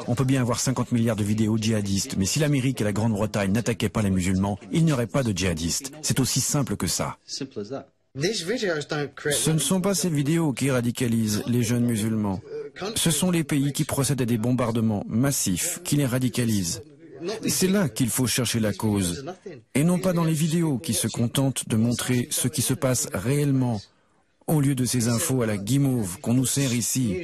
Speaker 2: On peut bien avoir 50 milliards de vidéos djihadistes, mais si l'Amérique et la Grande-Bretagne n'attaquaient pas les musulmans, il n'y aurait pas de djihadistes. C'est aussi simple que ça. Ce ne sont pas ces vidéos qui radicalisent les jeunes musulmans. Ce sont les pays qui procèdent à des bombardements massifs qui les radicalisent. C'est là qu'il faut chercher la cause, et non pas dans les vidéos qui se contentent de montrer ce qui se passe réellement, au lieu de ces infos à la guimauve qu'on nous sert ici.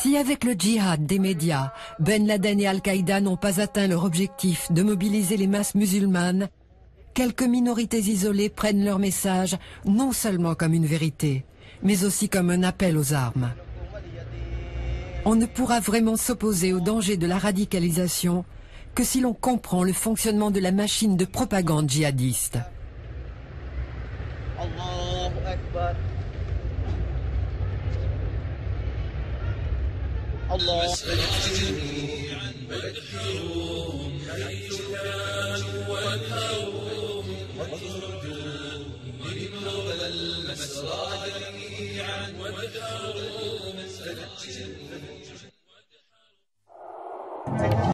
Speaker 4: Si avec le djihad des médias, Ben Laden et Al-Qaïda n'ont pas atteint leur objectif de mobiliser les masses musulmanes, quelques minorités isolées prennent leur message non seulement comme une vérité, mais aussi comme un appel aux armes. On ne pourra vraiment s'opposer au danger de la radicalisation que si l'on comprend le fonctionnement de la machine de propagande djihadiste.
Speaker 10: Allah